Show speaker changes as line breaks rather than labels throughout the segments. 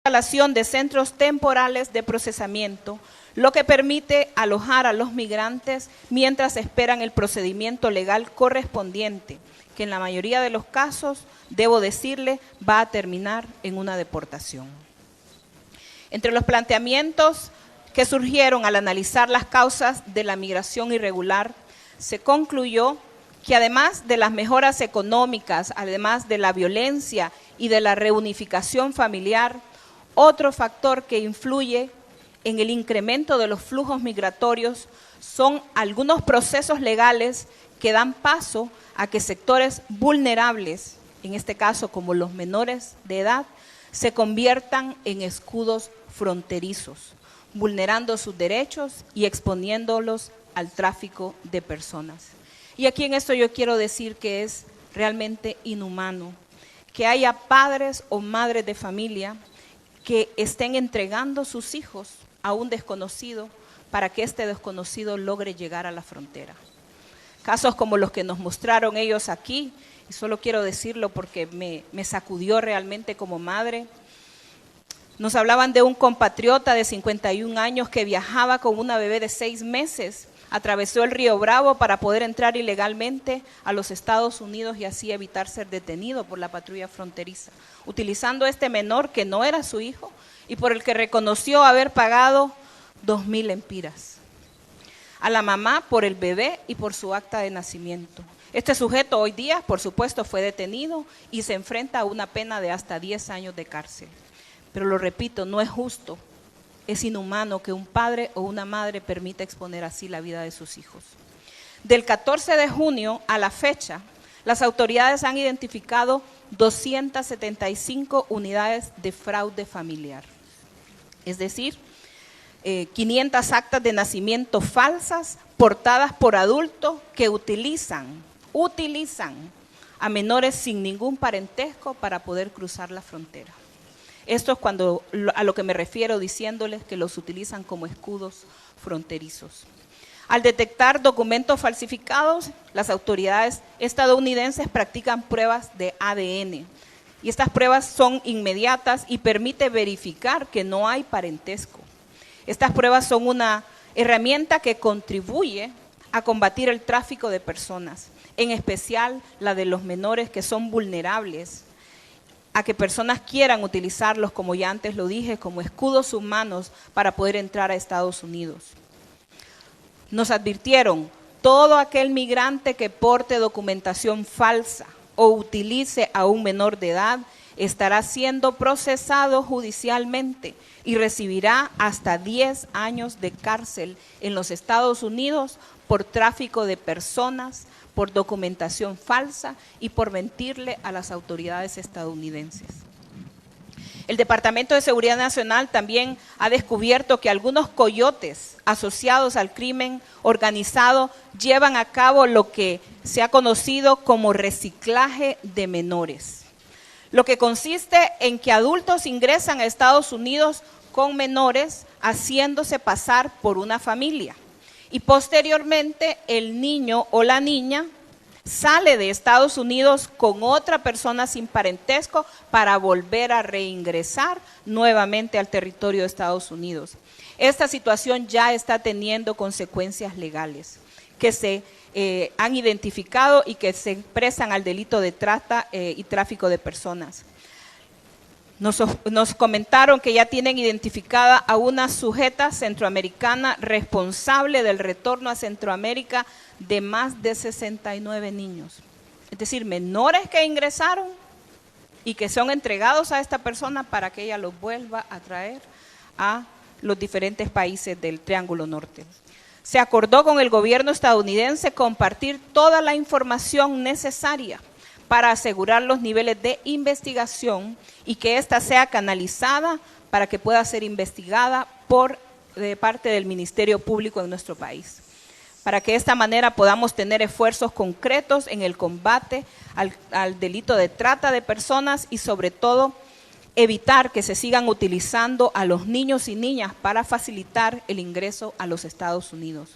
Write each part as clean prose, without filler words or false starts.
instalación de centros temporales de procesamiento, lo que permite alojar a los migrantes mientras esperan el procedimiento legal correspondiente, que en la mayoría de los casos, debo decirle, va a terminar en una deportación. Entre los planteamientos que surgieron al analizar las causas de la migración irregular, se concluyó que además de las mejoras económicas, además de la violencia y de la reunificación familiar, otro factor que influye en el incremento de los flujos migratorios son algunos procesos legales que dan paso a que sectores vulnerables, en este caso como los menores de edad, se conviertan en escudos fronterizos, vulnerando sus derechos y exponiéndolos al tráfico de personas. Y aquí en esto yo quiero decir que es realmente inhumano que haya padres o madres de familia que estén entregando sus hijos a un desconocido para que este desconocido logre llegar a la frontera. Casos como los que nos mostraron ellos aquí, y solo quiero decirlo porque me sacudió realmente como madre. Nos hablaban de un compatriota de 51 años que viajaba con una bebé de 6 meses, atravesó el río Bravo para poder entrar ilegalmente a los Estados Unidos y así evitar ser detenido por la patrulla fronteriza, utilizando este menor que no era su hijo y por el que reconoció haber pagado 2,000 lempiras. A la mamá por el bebé y por su acta de nacimiento. Este sujeto hoy día, por supuesto, fue detenido y se enfrenta a una pena de hasta 10 años de cárcel. Pero lo repito, no es justo, es inhumano que un padre o una madre permita exponer así la vida de sus hijos. Del 14 de junio a la fecha, las autoridades han identificado 275 unidades de fraude familiar, es decir, 500 actas de nacimiento falsas portadas por adultos que utilizan a menores sin ningún parentesco para poder cruzar la frontera. Esto es a lo que me refiero diciéndoles que los utilizan como escudos fronterizos. Al detectar documentos falsificados, las autoridades estadounidenses practican pruebas de ADN. Y estas pruebas son inmediatas y permite verificar que no hay parentesco. Estas pruebas son una herramienta que contribuye a combatir el tráfico de personas, en especial la de los menores que son vulnerables a que personas quieran utilizarlos, como ya antes lo dije, como escudos humanos para poder entrar a Estados Unidos. Nos advirtieron, todo aquel migrante que porte documentación falsa o utilice a un menor de edad estará siendo procesado judicialmente y recibirá hasta 10 años de cárcel en los Estados Unidos por tráfico de personas, por documentación falsa y por mentirle a las autoridades estadounidenses. El Departamento de Seguridad Nacional también ha descubierto que algunos coyotes asociados al crimen organizado llevan a cabo lo que se ha conocido como reciclaje de menores, lo que consiste en que adultos ingresan a Estados Unidos con menores haciéndose pasar por una familia. Y posteriormente el niño o la niña sale de Estados Unidos con otra persona sin parentesco para volver a reingresar nuevamente al territorio de Estados Unidos. Esta situación ya está teniendo consecuencias legales que se han identificado y que se expresan al delito de trata y tráfico de personas. Nos comentaron que ya tienen identificada a una sujeta centroamericana responsable del retorno a Centroamérica de más de 69 niños. Es decir, menores que ingresaron y que son entregados a esta persona para que ella los vuelva a traer a los diferentes países del Triángulo Norte. Se acordó con el gobierno estadounidense compartir toda la información necesaria para asegurar los niveles de investigación y que ésta sea canalizada para que pueda ser investigada de parte del Ministerio Público en nuestro país. Para que de esta manera podamos tener esfuerzos concretos en el combate al delito de trata de personas y sobre todo evitar que se sigan utilizando a los niños y niñas para facilitar el ingreso a los Estados Unidos.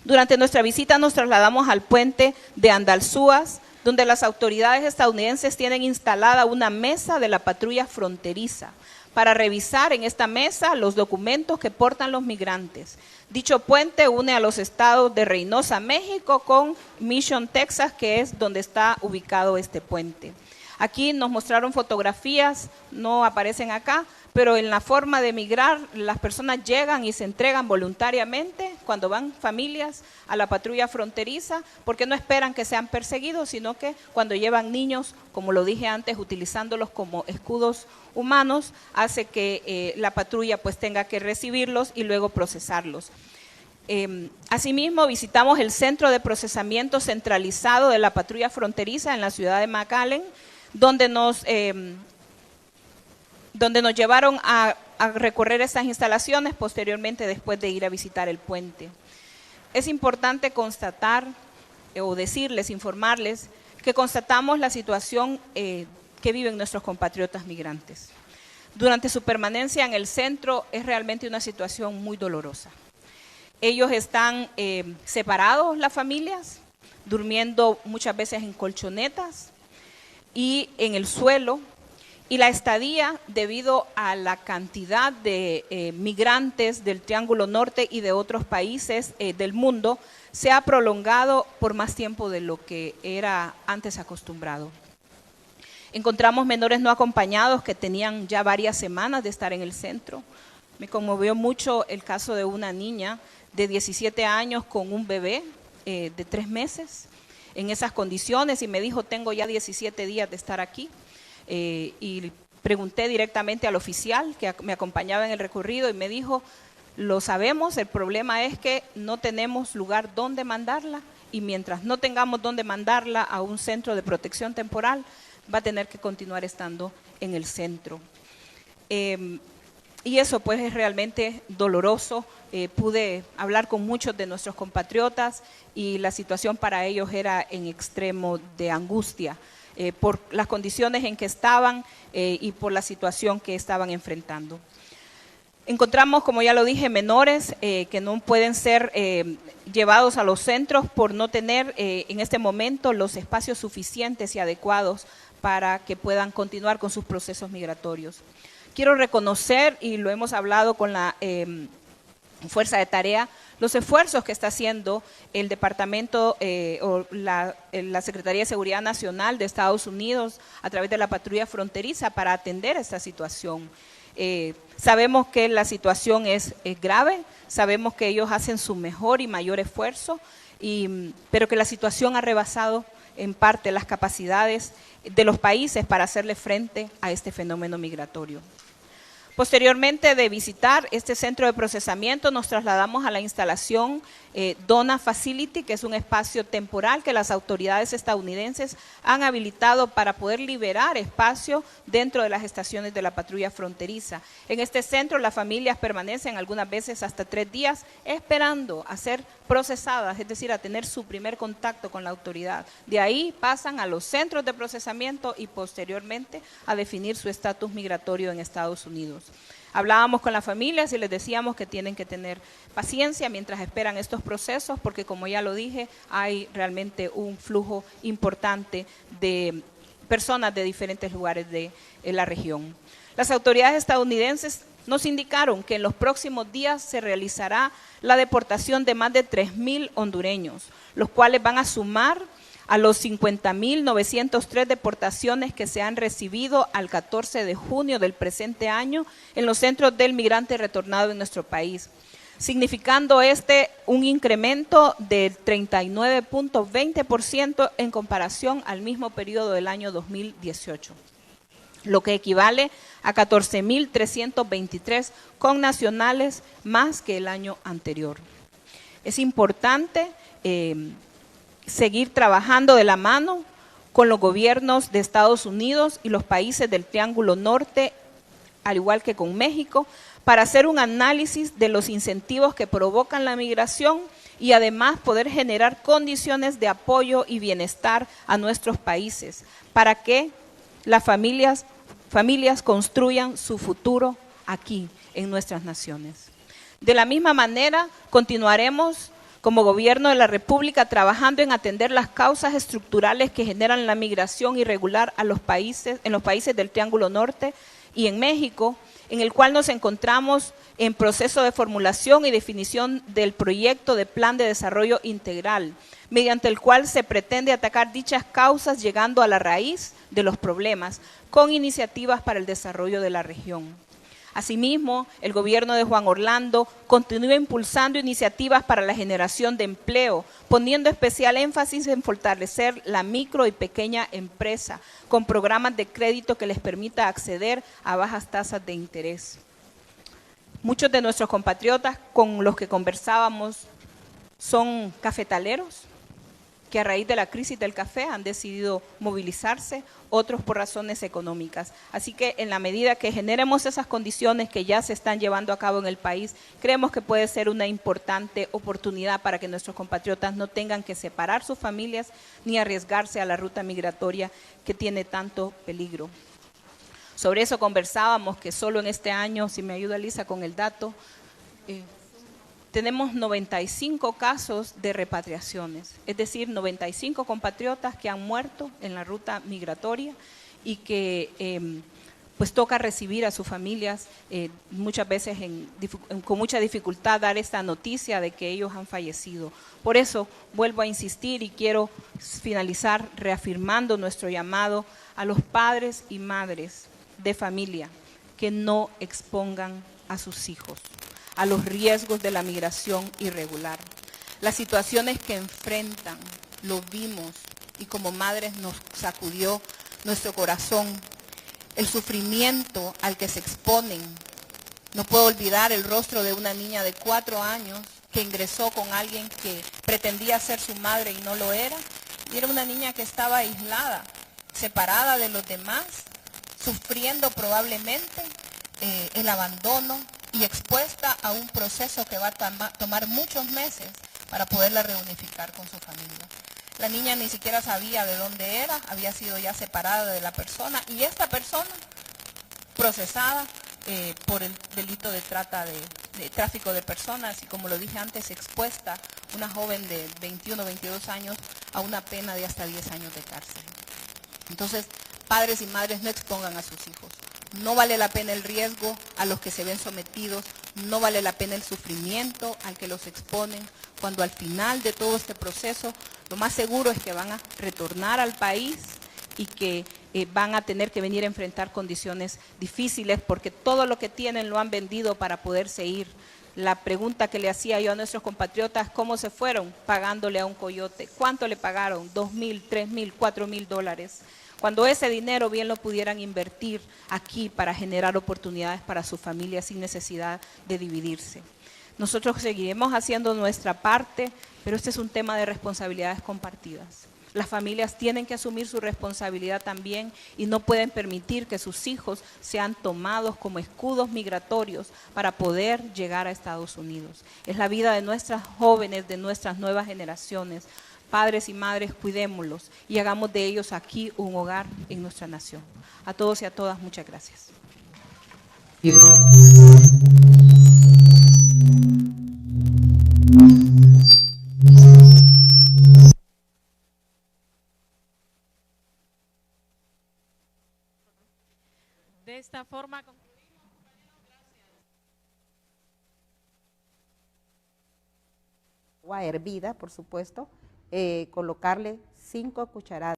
Durante nuestra visita nos trasladamos al puente de Andalzúas, donde las autoridades estadounidenses tienen instalada una mesa de la patrulla fronteriza para revisar en esta mesa los documentos que portan los migrantes. Dicho puente une a los estados de Reynosa, México, con Mission, Texas, que es donde está ubicado este puente. Aquí nos mostraron fotografías, no aparecen acá, pero en la forma de migrar, las personas llegan y se entregan voluntariamente cuando van familias a la patrulla fronteriza, porque no esperan que sean perseguidos, sino que cuando llevan niños, como lo dije antes, utilizándolos como escudos humanos, hace que la patrulla pues tenga que recibirlos y luego procesarlos. Asimismo, visitamos el Centro de Procesamiento Centralizado de la Patrulla Fronteriza en la ciudad de McAllen, donde nos llevaron a recorrer estas instalaciones posteriormente después de ir a visitar el puente. Es importante constatar o decirles, informarles que constatamos la situación que viven nuestros compatriotas migrantes. Durante su permanencia en el centro es realmente una situación muy dolorosa. Ellos están separados, las familias, durmiendo muchas veces en colchonetas y en el suelo, y la estadía, debido a la cantidad de migrantes del Triángulo Norte y de otros países del mundo, se ha prolongado por más tiempo de lo que era antes acostumbrado. Encontramos menores no acompañados que tenían ya varias semanas de estar en el centro. Me conmovió mucho el caso de una niña de 17 años con un bebé de 3 meses en esas condiciones, y me dijo, tengo ya 17 días de estar aquí. Y pregunté directamente al oficial que me acompañaba en el recorrido y me dijo, lo sabemos, el problema es que no tenemos lugar donde mandarla, y mientras no tengamos donde mandarla a un centro de protección temporal, va a tener que continuar estando en el centro. Y eso pues es realmente doloroso. Pude hablar con muchos de nuestros compatriotas y la situación para ellos era en extremo de angustia por las condiciones en que estaban y por la situación que estaban enfrentando. Encontramos, como ya lo dije, menores que no pueden ser llevados a los centros por no tener en este momento los espacios suficientes y adecuados para que puedan continuar con sus procesos migratorios. Quiero reconocer, y lo hemos hablado con la Fuerza de Tarea, los esfuerzos que está haciendo el Departamento o la Secretaría de Seguridad Nacional de Estados Unidos a través de la patrulla fronteriza para atender esta situación. Sabemos que la situación es grave, sabemos que ellos hacen su mejor y mayor esfuerzo, pero que la situación ha rebasado en parte las capacidades de los países para hacerle frente a este fenómeno migratorio. Posteriormente de visitar este centro de procesamiento, nos trasladamos a la instalación DONA Facility, que es un espacio temporal que las autoridades estadounidenses han habilitado para poder liberar espacio dentro de las estaciones de la patrulla fronteriza. En este centro las familias permanecen algunas veces hasta 3 días esperando a ser procesadas, es decir, a tener su primer contacto con la autoridad. De ahí pasan a los centros de procesamiento y posteriormente a definir su estatus migratorio en Estados Unidos. Hablábamos con las familias y les decíamos que tienen que tener paciencia mientras esperan estos procesos, porque como ya lo dije, hay realmente un flujo importante de personas de diferentes lugares de la región. Las autoridades estadounidenses nos indicaron que en los próximos días se realizará la deportación de más de 3,000 hondureños, los cuales van a sumar a los 50,903 deportaciones que se han recibido al 14 de junio del presente año en los centros del migrante retornado en nuestro país, significando un incremento del 39.20% en comparación al mismo periodo del año 2018, lo que equivale a 14,323 connacionales más que el año anterior. Es importante seguir trabajando de la mano con los gobiernos de Estados Unidos y los países del Triángulo Norte, al igual que con México, para hacer un análisis de los incentivos que provocan la migración y además poder generar condiciones de apoyo y bienestar a nuestros países para que las familias construyan su futuro aquí, en nuestras naciones. De la misma manera, continuaremos como Gobierno de la República, trabajando en atender las causas estructurales que generan la migración irregular en los países del Triángulo Norte y en México, en el cual nos encontramos en proceso de formulación y definición del proyecto de Plan de Desarrollo Integral, mediante el cual se pretende atacar dichas causas llegando a la raíz de los problemas, con iniciativas para el desarrollo de la región. Asimismo, el gobierno de Juan Orlando continúa impulsando iniciativas para la generación de empleo, poniendo especial énfasis en fortalecer la micro y pequeña empresa, con programas de crédito que les permita acceder a bajas tasas de interés. Muchos de nuestros compatriotas con los que conversábamos son cafetaleros, que a raíz de la crisis del café han decidido movilizarse, otros por razones económicas. Así que en la medida que generemos esas condiciones que ya se están llevando a cabo en el país, creemos que puede ser una importante oportunidad para que nuestros compatriotas no tengan que separar sus familias ni arriesgarse a la ruta migratoria que tiene tanto peligro. Sobre eso conversábamos que solo en este año, si me ayuda Lisa con el dato, tenemos 95 casos de repatriaciones, es decir, 95 compatriotas que han muerto en la ruta migratoria y que pues toca recibir a sus familias muchas veces con mucha dificultad dar esta noticia de que ellos han fallecido. Por eso vuelvo a insistir y quiero finalizar reafirmando nuestro llamado a los padres y madres de familia que no expongan a sus hijos a los riesgos de la migración irregular. Las situaciones que enfrentan, lo vimos y como madres nos sacudió nuestro corazón, el sufrimiento al que se exponen. No puedo olvidar el rostro de una niña de 4 años que ingresó con alguien que pretendía ser su madre y no lo era. Y era una niña que estaba aislada, separada de los demás, sufriendo probablemente el abandono, y expuesta a un proceso que va a tomar muchos meses para poderla reunificar con su familia. La niña ni siquiera sabía de dónde era, había sido ya separada de la persona y esta persona procesada por el delito de tráfico de personas y, como lo dije antes, expuesta una joven de 21 o 22 años a una pena de hasta 10 años de cárcel. Entonces, padres y madres, no expongan a sus hijos. No vale la pena el riesgo a los que se ven sometidos, no vale la pena el sufrimiento al que los exponen, cuando al final de todo este proceso lo más seguro es que van a retornar al país y que van a tener que venir a enfrentar condiciones difíciles porque todo lo que tienen lo han vendido para poderse ir. La pregunta que le hacía yo a nuestros compatriotas, ¿cómo se fueron? Pagándole a un coyote. ¿Cuánto le pagaron? $2,000, $3,000, $4,000. Cuando ese dinero bien lo pudieran invertir aquí para generar oportunidades para su familia sin necesidad de dividirse. Nosotros seguiremos haciendo nuestra parte, pero este es un tema de responsabilidades compartidas. Las familias tienen que asumir su responsabilidad también y no pueden permitir que sus hijos sean tomados como escudos migratorios para poder llegar a Estados Unidos. Es la vida de nuestras jóvenes, de nuestras nuevas generaciones. Padres y madres, cuidémoslos y hagamos de ellos aquí un hogar en nuestra nación. A todos y a todas, muchas gracias.
De esta forma concluimos.
Agua hervida, por supuesto, colocarle 5 cucharadas.